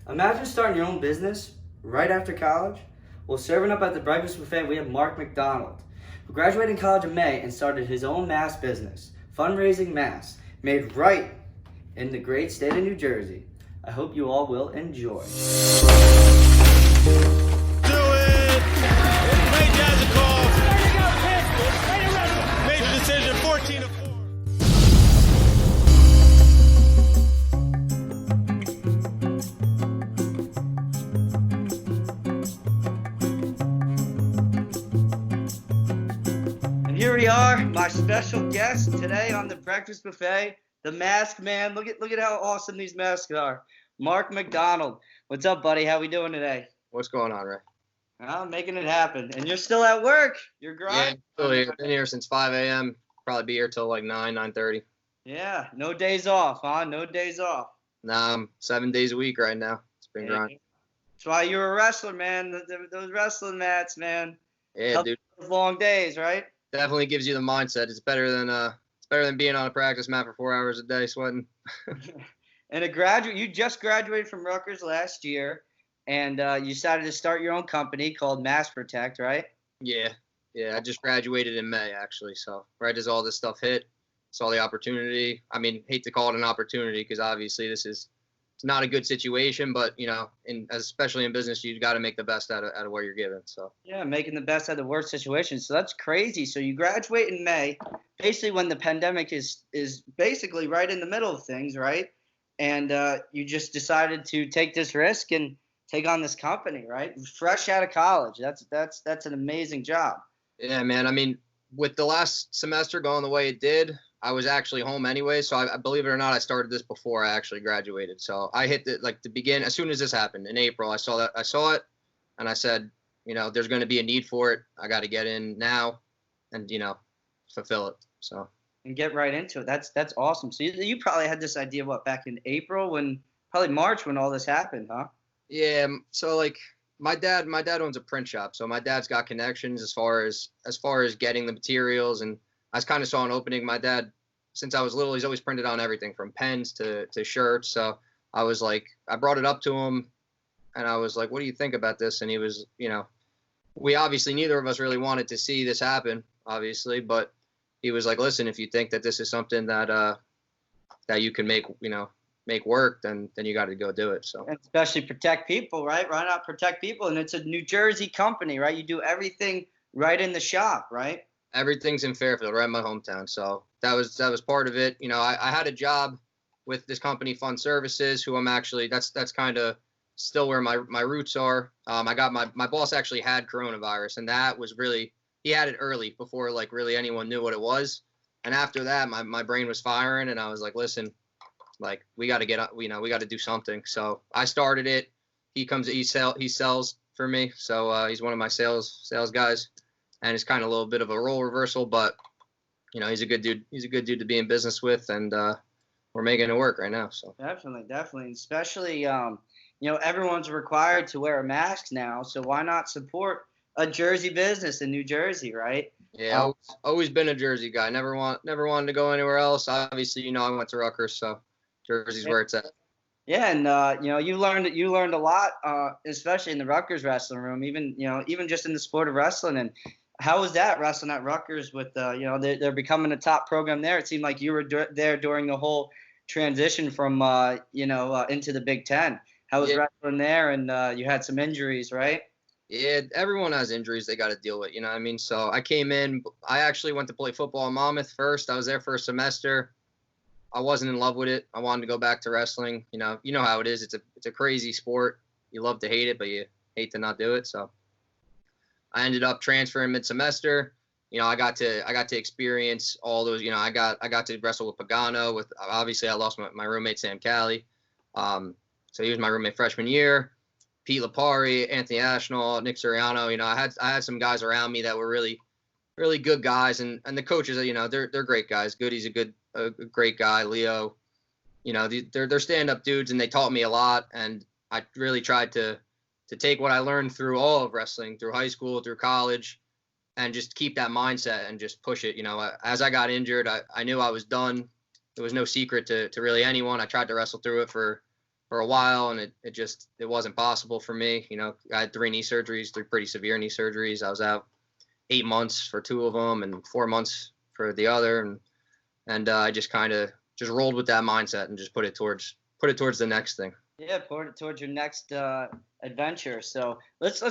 Imagine starting your own business right after college. Well, serving up at the breakfast buffet, we have Marc McDonald, who graduated in college in May and started his own mass business, fundraising mass, made right in the great state of New Jersey. I hope you all will enjoy. Do it! Great jazz call. Made the decision 14-4. And here we are, my special guest today on the breakfast buffet, the mask man. Look at how awesome these masks are. Marc McDonald. What's up, buddy? How we doing today? What's going on, Ray? Making it happen. And you're still at work. You're grinding. Yeah, still here. Been here since 5 a.m. Probably be here till like 9:30. Yeah, no days off, huh? No days off. Nah, I'm 7 days a week right now. It's been grinding. That's why you're a wrestler, man. Those wrestling mats, man. Yeah, Help dude. those long days, right? Definitely gives you the mindset. It's better than being on a practice mat for 4 hours a day sweating. And you just graduated from Rutgers last year, and you decided to start your own company called Mass Protect, right? Yeah. I just graduated in May actually. So right as all this stuff hit, saw the opportunity. I mean, hate to call it an opportunity because obviously it's not a good situation, but especially in business, you got to make the best out of what you're given. So yeah, making the best out of the worst situation. So that's crazy. So you graduate in May, basically when the pandemic is basically right in the middle of things, right? And you just decided to take this risk and take on this company, right? Fresh out of college. That's an amazing job. yeah, man. I mean, with the last semester going the way it did, I was actually home anyway. So I believe it or not, I started this before I actually graduated. So I hit the begin as soon as this happened in April. I saw it, and I said, there's going to be a need for it. I got to get in now, and fulfill it. So. And get right into it. That's awesome. So you probably had this idea back in April probably March when all this happened, huh? Yeah. So like my dad owns a print shop, so my dad's got connections as far as getting the materials, and I kind of saw an opening. My dad, since I was little, he's always printed on everything from pens to shirts. So I was like, I brought it up to him, and I was like, what do you think about this? And he was, we obviously neither of us really wanted to see this happen, obviously, but he was like, listen, if you think that this is something that you can make work, then you got to go do it. So, and especially protect people, right? Why not protect people? And it's a New Jersey company, right? You do everything right in the shop, right? Everything's in Fairfield, right in my hometown. So that was part of it. I had a job with this company, Fund Services, who I'm actually that's kind of still where my roots are. I got my boss actually had coronavirus, and that was really. He had it early before like really anyone knew what it was. And after that, my brain was firing, and I was like, listen, like we got to we got to do something. So I started it. He sells for me. So he's one of my sales guys, and it's kind of a little bit of a role reversal, but he's a good dude. He's a good dude to be in business with, and we're making it work right now. So definitely. And especially, everyone's required to wear a mask now. So why not support a Jersey business in New Jersey, right? Yeah, always been a Jersey guy. Never wanted to go anywhere else. Obviously, I went to Rutgers, so Jersey's where it's at. Yeah, and you learned a lot, especially in the Rutgers wrestling room. Even just in the sport of wrestling. And how was that wrestling at Rutgers with they're becoming a top program there? It seemed like you were there during the whole transition from into the Big Ten. How was wrestling there? And you had some injuries, right? Yeah, everyone has injuries they got to deal with, you know what I mean? So I came in, I actually went to play football in Monmouth first. I was there for a semester. I wasn't in love with it. I wanted to go back to wrestling. You know how it is. It's a crazy sport. You love to hate it, but you hate to not do it. So I ended up transferring mid-semester. I got to experience all those, I got to wrestle with Pagano, obviously I lost my roommate Sam Cali. So he was my roommate freshman year. Pete Lipari, Anthony Ashnall, Nick Suriano. I had some guys around me that were really, really good guys, and the coaches, they're great guys. Goody's a great guy. Leo, they're stand-up dudes, and they taught me a lot. And I really tried to take what I learned through all of wrestling, through high school, through college, and just keep that mindset and just push it. As I got injured, I knew I was done. It was no secret to really anyone. I tried to wrestle through it for for a while, and it wasn't possible for me. You know, I had 3 knee surgeries, 3 pretty severe knee surgeries. I was out 8 months for 2 of them and 4 months for the other, and I just kind of just rolled with that mindset and just put it towards the next thing. Yeah, towards your next adventure. So let's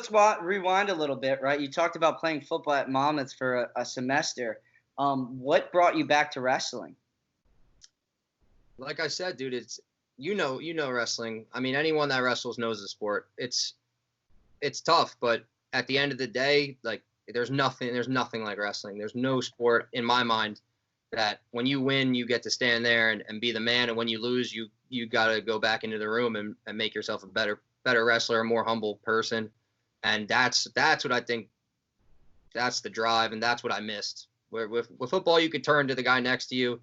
rewind a little bit, right? You talked about playing football at Monmouth for a semester. What brought you back to wrestling? Like I said, dude, it's you know wrestling. I mean, anyone that wrestles knows the sport. It's tough, but at the end of the day, like there's nothing like wrestling. There's no sport in my mind that when you win, you get to stand there and be the man, and when you lose, you got to go back into the room and make yourself a better wrestler, a more humble person. And that's what I think, that's the drive, and that's what I missed. Where with football, you could turn to the guy next to you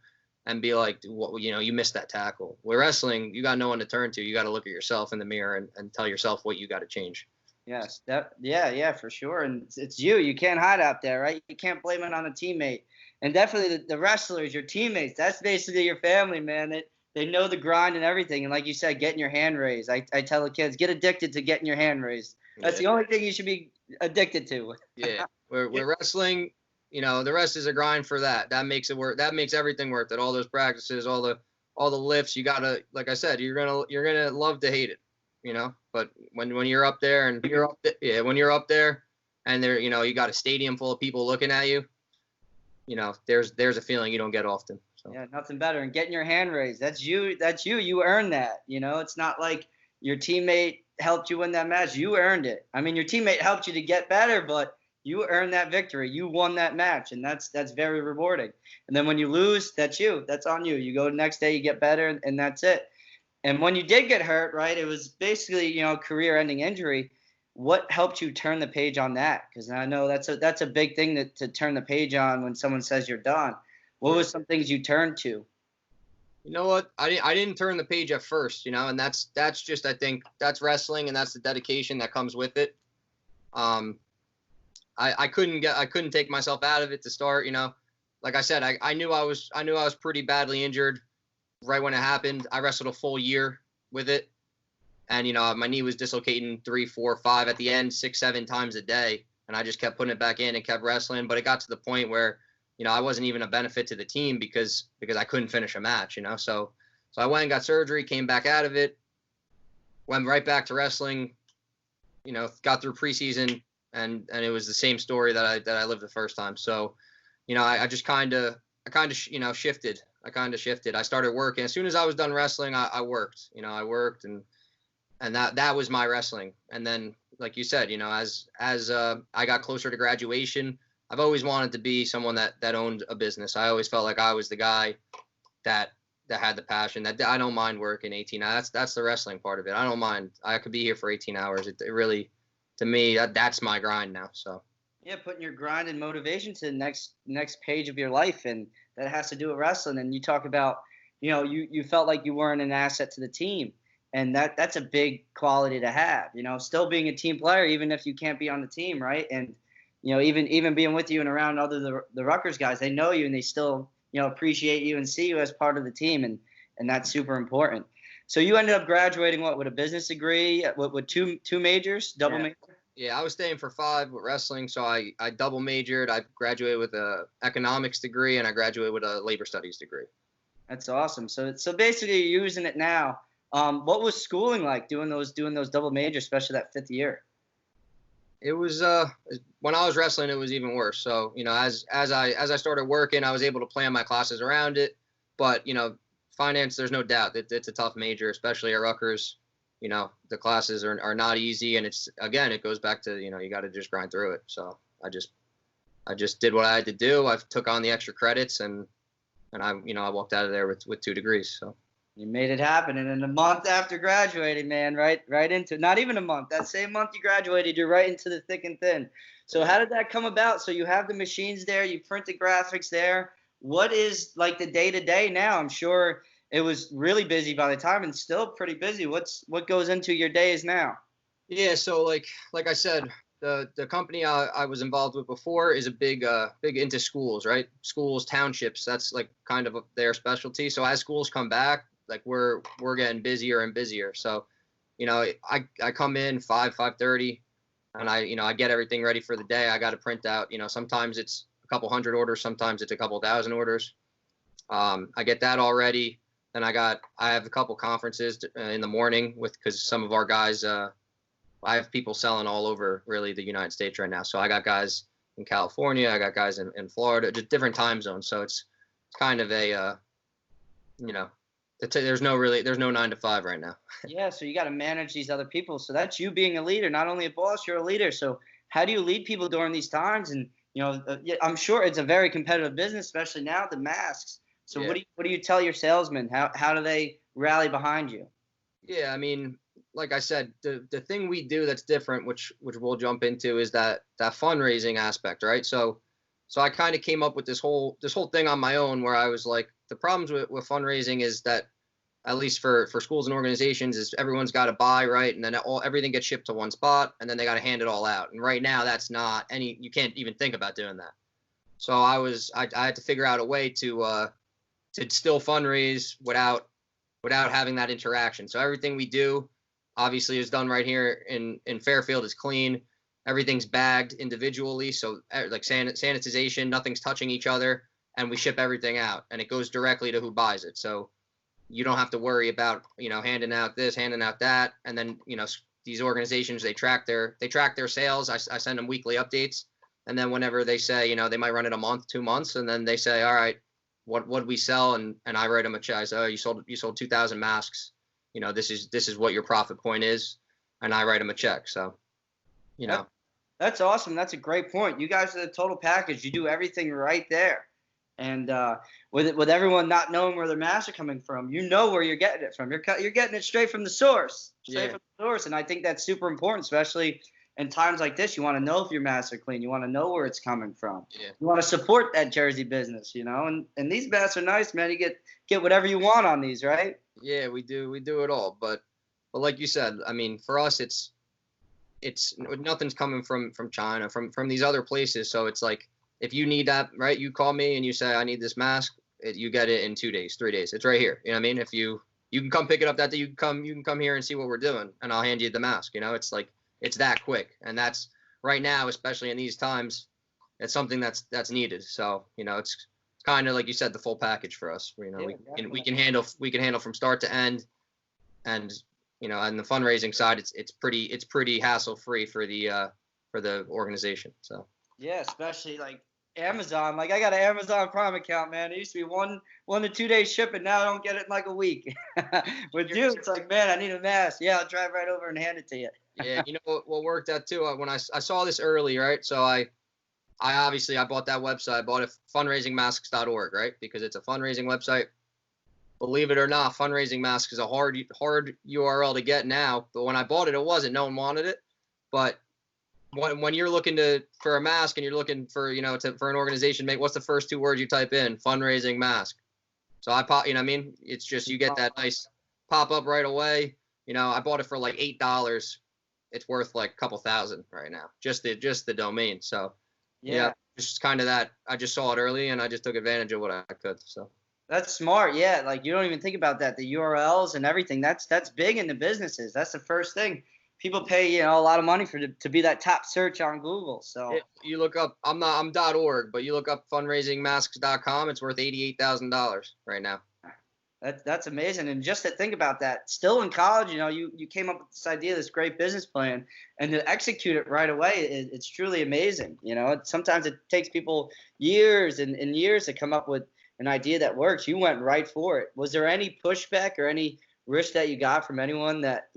and be like, well, you know, you missed that tackle. With wrestling, you got no one to turn to. You got to look at yourself in the mirror and tell yourself what you got to change. Yes, yeah, for sure. And it's you. You can't hide out there, right? You can't blame it on a teammate. And definitely the wrestlers, your teammates, that's basically your family, man. They know the grind and everything. And like you said, getting your hand raised. I tell the kids, get addicted to getting your hand raised. That's the only thing you should be addicted to. Yeah. We're wrestling, you know, the rest is a grind for that. That makes it work. That makes everything worth it. All those practices, all the lifts, you gotta, like I said, you're gonna love to hate it, you know. But when you're up there and when you're up there and there, you know, you got a stadium full of people looking at you, you know, there's a feeling you don't get often. So. Yeah, nothing better. And getting your hand raised, that's you. You earned that. You know, it's not like your teammate helped you win that match. You earned it. I mean, your teammate helped you to get better, but you earned that victory. You won that match, and that's very rewarding. And then when you lose, that's you. That's on you. You go the next day, you get better, and that's it. And when you did get hurt, right, it was basically, you know, career-ending injury. What helped you turn the page on that? Because I know that's a big thing to turn the page on when someone says you're done. What was some things you turned to? You know what? I didn't turn the page at first, you know, and that's just, I think that's wrestling, and that's the dedication that comes with it. I couldn't take myself out of it to start, you know. Like I said, I knew I was pretty badly injured right when it happened. I wrestled a full year with it. And, you know, my knee was dislocating 3, 4, 5 at the end, 6, 7 times a day. And I just kept putting it back in and kept wrestling. But it got to the point where, you know, I wasn't even a benefit to the team because I couldn't finish a match, you know. So I went and got surgery, came back out of it, went right back to wrestling, you know, got through preseason, and it was the same story that I lived the first time. So, you know, I kind of shifted. I started working. As soon as I was done wrestling, I worked. You know, I worked and that was my wrestling. And then, like you said, you know, as I got closer to graduation, I've always wanted to be someone that owned a business. I always felt like I was the guy that had the passion. That I don't mind working 18 hours. That's the wrestling part of it. I don't mind. I could be here for 18 hours. It really, to me, that's my grind now. So. Yeah, putting your grind and motivation to the next page of your life, and that has to do with wrestling. And you talk about, you know, you felt like you weren't an asset to the team. And that's a big quality to have, you know, still being a team player, even if you can't be on the team, right? And, you know, even being with you and around the Rutgers guys, they know you and they still, you know, appreciate you and see you as part of the team, and that's super important. So you ended up graduating with a business degree, with two majors, double major? Yeah, I was staying for 5 with wrestling, so I double majored. I graduated with an economics degree, and I graduated with a labor studies degree. That's awesome. So basically you're using it now. What was schooling like doing those double majors, especially that 5th year? It was when I was wrestling, it was even worse. So, you know, as I started working, I was able to plan my classes around it. But, you know, finance, there's no doubt that it's a tough major, especially at Rutgers. You know, the classes are not easy, and it goes back to, you know, you got to just grind through it. So I just did what I had to do. I took on the extra credits, and I walked out of there with 2 degrees. So. You made it happen, and in a month after graduating, man, right into, not even a month, that same month you graduated, you're right into the thick and thin. So how did that come about? So you have the machines there, you print the graphics there. What is like the day-to-day now? I'm sure it was really busy by the time, and still pretty busy. What goes into your days now? Yeah, so like I said, the company I was involved with before is a big into schools, right? Schools, townships, that's like kind of their specialty. So as schools come back, like we're getting busier and busier. So, I come in 5:30, and I get everything ready for the day. I got to print out. Sometimes it's a couple hundred orders, sometimes it's a couple thousand orders. I get that all ready. Then I have a couple conferences in the morning because some of our guys. I have people selling all over really the United States right now. So I got guys in California, I got guys in Florida, just different time zones. So it's kind of a there's no 9 to 5 right now. Yeah, so you got to manage these other people. So that's you being a leader, not only a boss, you're a leader. So how do you lead people during these times? And I'm sure it's a very competitive business, especially now, the masks. So Yeah. what do you tell your salesmen? How do they rally behind you? Yeah, I mean, like I said, the thing we do that's different, which we'll jump into, is that fundraising aspect, right? So I kind of came up with this whole thing on my own, where I was like, the problems with fundraising is that, at least for schools and organizations, is everyone's got to buy, right? And then everything gets shipped to one spot, and then they got to hand it all out. And right now, that's not you can't even think about doing that. So I had to figure out a way to still fundraise without having that interaction. So everything we do, obviously, is done right here in Fairfield. Is clean. Everything's bagged individually. So like sanitization, nothing's touching each other, and we ship everything out, and it goes directly to who buys it. So you don't have to worry about, handing out this, handing out that. And then, these organizations, they track their sales. I send them weekly updates. And then whenever they say, they might run it a month, 2 months, and then they say, all right, what did we sell? And I write them a check. I say, oh, you sold 2,000 masks. This is what your profit point is. And I write them a check. So, That's awesome. That's a great point. You guys are the total package. You do everything right there. And with everyone not knowing where their masks are coming from, where you're getting it from. You're getting it straight from the source. And I think that's super important, especially in times like this. You want to know if your masks are clean. You want to know where it's coming from. Yeah. You want to support that Jersey business, and these masks are nice, man. You get whatever you want on these, right? Yeah, we do it all. But like you said, I mean, for us, it's nothing's coming from China, from these other places. So it's like, if you need that, right, you call me and you say, I need this mask, you get it in 2 days, 3 days. It's right here. You know what I mean? If you can come pick it up that day, you can come here and see what we're doing, and I'll hand you the mask. It's like, it's that quick. And that's right now, especially in these times, it's something that's needed. So, it's kind of like you said, the full package for us. We can handle from start to end. And, on the fundraising side, it's pretty hassle free for the organization. So. Yeah, especially like Amazon. Like, I got an Amazon Prime account, man. It used to be 1 to 2 days shipping. Now I don't get it in like a week. With you, it's like, man, I need a mask. Yeah, I'll drive right over and hand it to you. Yeah, what worked out too, when I saw this early, right? So I obviously bought that website. I bought it, fundraisingmasks.org, right? Because it's a fundraising website. Believe it or not, fundraising masks is a hard URL to get now. But when I bought it, it wasn't. No one wanted it. But when you're looking for a mask, and you're looking for for an organization, what's the first 2 words you type in? Fundraising mask. So I pop, it's just, you get that nice pop up right away. I bought it for like $8. It's worth like a couple thousand right now, just the domain. So yeah, just kind of that. I just saw it early, and I just took advantage of what I could. So that's smart. Yeah, like, you don't even think about that, the URLs and everything. That's big in the businesses. That's the first thing. People pay, a lot of money to be that top search on Google. So you look up, I'm .org, but you look up fundraisingmasks.com, it's worth $88,000 right now. That's amazing. And just to think about that, still in college, you came up with this idea, this great business plan, and to execute it right away, it's truly amazing. Sometimes it takes people years and years to come up with an idea that works. You went right for it. Was there any pushback or any risk that you got from anyone that,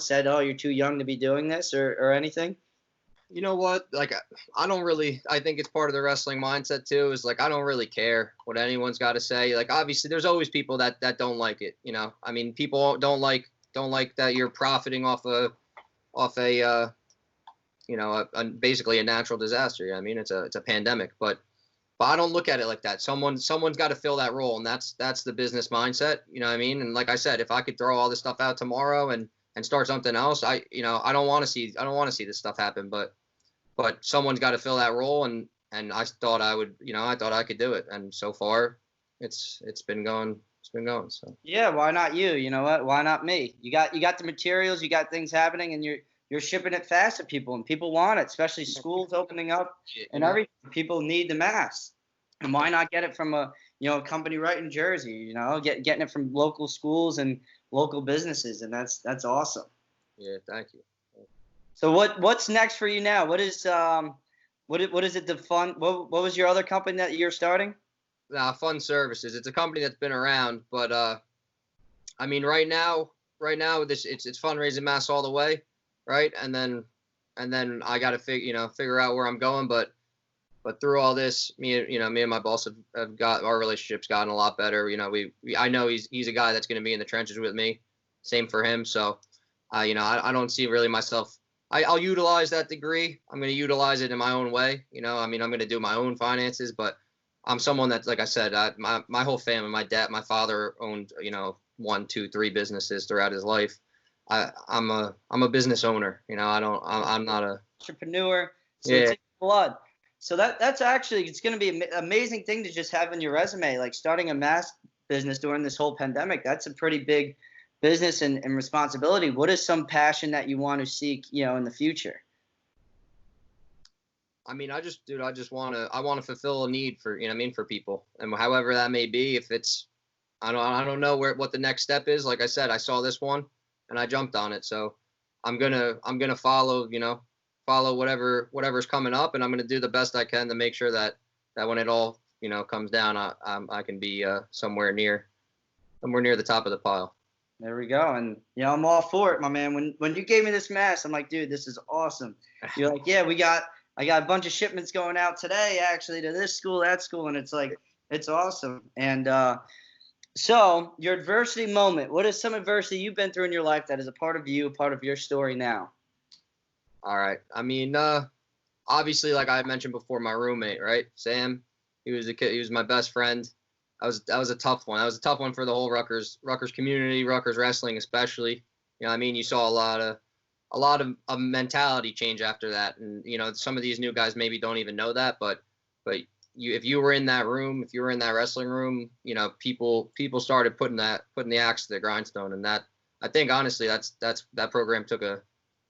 said, oh, you're too young to be doing this, or anything? You know what? Like, I think it's part of the wrestling mindset too, is like, I don't really care what anyone's got to say. Like, obviously there's always people that don't like it. I mean, people don't like that you're profiting off a basically a natural disaster. I mean, it's a pandemic, but I don't look at it like that. Someone's got to fill that role, and that's the business mindset. You know what I mean? And like I said, if I could throw all this stuff out tomorrow and start something else, I don't want to see this stuff happen. But someone's got to fill that role, and I thought I would. I thought I could do it, and so far, it's been going been going. So Yeah, why not you? You know what? Why not me? You got the materials, you got things happening, and you're shipping it fast to people, and people want it, especially schools opening up and everything. People need the masks, and why not get it from a company right in Jersey? Getting it from local schools and local businesses, and that's awesome. Yeah, thank you. So what's next for you now? What is it? The fun? What was your other company that you're starting? Fun Services. It's a company that's been around, but I mean, right now, this it's fundraising masks all the way, right? And then I got to figure out where I'm going, but through all this, me and my boss have got our relationship's gotten a lot better. I know he's a guy that's going to be in the trenches with me. Same for him. So, I don't see really myself. I'll utilize that degree. I'm going to utilize it in my own way. I mean, I'm going to do my own finances, but I'm someone that's, like I said, my whole family, my father owned, 1, 2, 3 businesses throughout his life. I'm a business owner. I'm not a entrepreneur. So yeah. it's in your blood. So that's actually, it's going to be an amazing thing to just have in your resume, like starting a mask business during this whole pandemic. That's a pretty big business and responsibility. What is some passion that you want to seek, in the future? I mean, I want to fulfill a need for, for people, and however that may be. If it's, I don't know what the next step is. Like I said, I saw this one and I jumped on it. So I'm gonna follow whatever's coming up, and I'm gonna do the best I can to make sure that when it all comes down, I can be somewhere near the top of the pile. There we go. And I'm all for it, my man. When you gave me this mask, I'm like, dude, this is awesome. You're like, yeah, I got a bunch of shipments going out today, actually, to this school, that school, and it's like, it's awesome. And so your adversity moment, what is some adversity you've been through in your life that is a part of you, a part of your story now? All right. I mean, obviously, like I mentioned before, my roommate, right, Sam, he was a kid. He was my best friend. That was a tough one. That was a tough one for the whole Rutgers community, Rutgers wrestling especially. I mean, you saw a lot of a mentality change after that, and some of these new guys maybe don't even know that, but if you were in that room, if you were in that wrestling room, people started putting the axe to the grindstone, and that, I think, honestly, that program took a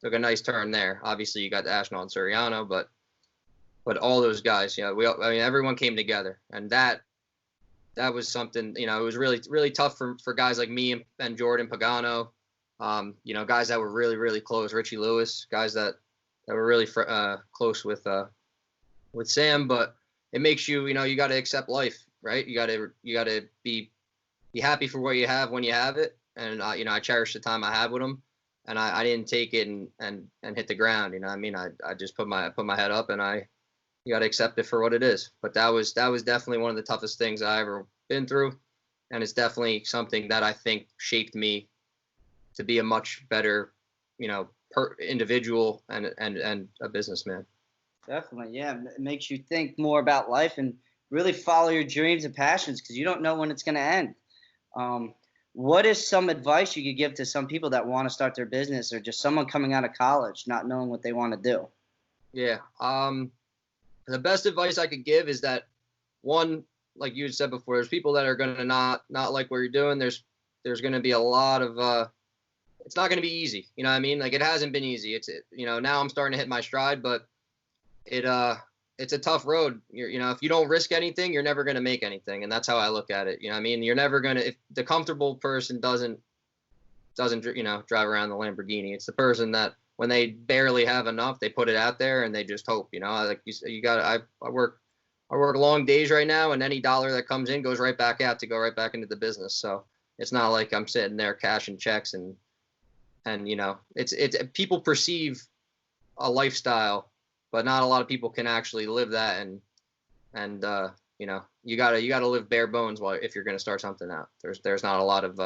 nice turn there. Obviously, you got Ashnault and Suriano, but all those guys, everyone came together, and that was something. It was really, really tough for guys like me and Jordan Pagano, guys that were really, really close, Richie Lewis, guys that were really close with Sam. But it makes you, you got to accept life, right? You got to be happy for what you have when you have it. And I cherish the time I had with him, and I didn't take it and hit the ground. I mean, I just put my head up, and you got to accept it for what it is. But that was definitely one of the toughest things I ever been through, and it's definitely something that I think shaped me to be a much better, individual and a businessman. Definitely, yeah. It makes you think more about life and really follow your dreams and passions, because you don't know when it's going to end. What is some advice you could give to some people that want to start their business, or just someone coming out of college not knowing what they want to do? Yeah. The best advice I could give is that, one, like you had said before, there's people that are going to not like what you're doing. There's going to be a lot of it's not going to be easy. You know what I mean? Like, it hasn't been easy. Now I'm starting to hit my stride, but it's a tough road. If you don't risk anything, you're never going to make anything. And that's how I look at it. You know what I mean? You're never going to, if the comfortable person doesn't drive around the Lamborghini. It's the person that, when they barely have enough, they put it out there and they just hope, like you got, I work long days right now, and any dollar that comes in goes right back out to go right back into the business. So it's not like I'm sitting there cashing checks and it's people perceive a lifestyle, but not a lot of people can actually live that. And you gotta live bare bones if you're going to start something out. There's not a lot of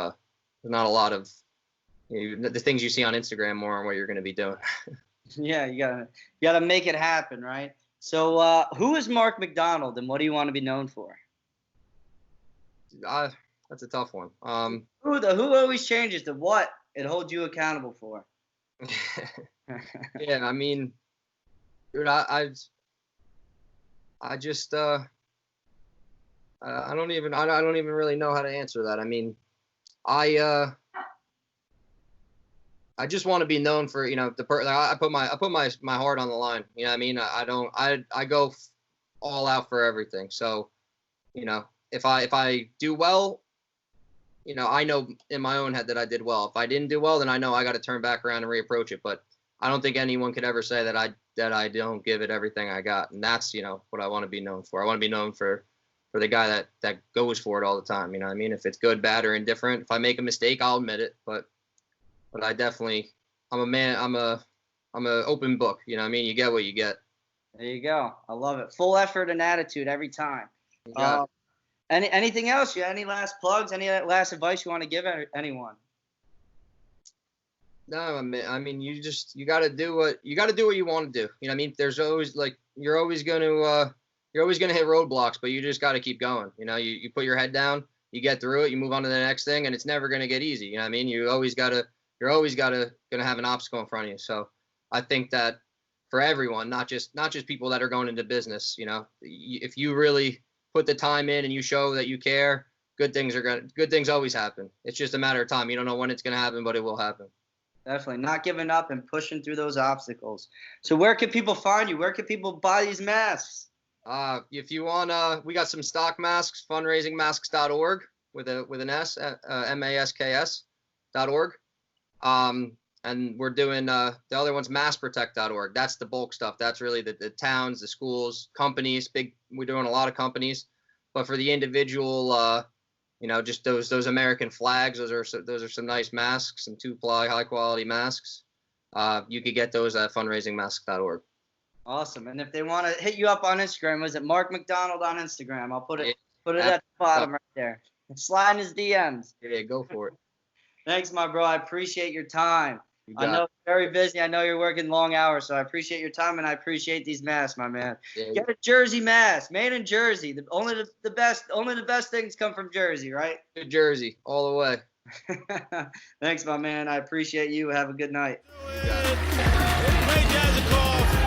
the things you see on Instagram more on what you're going to be doing. Yeah, you gotta make it happen, right? So who is Marc McDonald, and what do you want to be known for? That's a tough one. Who always changes to what it holds you accountable for. Yeah, I mean, dude, I just I don't even really know how to answer that. I mean, I just want to be known for, I put my heart on the line. You know what I mean? I go all out for everything. So, if I do well, I know in my own head that I did well. If I didn't do well, then I know I got to turn back around and reapproach it. But I don't think anyone could ever say that I don't give it everything I got. And that's, what I want to be known for. I want to be known for the guy that goes for it all the time. You know what I mean? If it's good, bad, or indifferent, if I make a mistake, I'll admit it. But I definitely, I'm a man. I'm an open book. You know what I mean? You get what you get. There you go. I love it. Full effort and attitude every time. Yeah. Anything else? You have any last plugs? Any last advice you want to give anyone? No, I mean, you got to do what you want to do. You know what I mean? There's always you're always going to hit roadblocks, but you just got to keep going. You put your head down, you get through it, you move on to the next thing, and it's never going to get easy. You know what I mean? You're always going to have an obstacle in front of you. So I think that for everyone, not just people that are going into business, if you really put the time in and you show that you care, good things always happen. It's just a matter of time. You don't know when it's going to happen, but it will happen. Definitely not giving up and pushing through those obstacles. So where can people find you? Where can people buy these masks? If you want, we got some stock masks, fundraisingmasks.org with an S, masks.org. And we're doing, the other one's massprotect.org. That's the bulk stuff. That's really the towns, the schools, companies, we're doing a lot of companies, but for the individual, just those American flags, those are some nice masks, some 2-ply high quality masks. You could get those at fundraisingmasks.org. Awesome. And if they want to hit you up on Instagram, was it Marc McDonald on Instagram? I'll put it at the bottom right there. Slide in his DMs. Yeah, go for it. Thanks, my bro. I appreciate your time. I know you're very busy. I know you're working long hours, so I appreciate your time, and I appreciate these masks, my man. Yeah. Get a Jersey mask, made in Jersey. Only the best things come from Jersey, right? Good Jersey, all the way. Thanks, my man. I appreciate you. Have a good night. Great jazz call.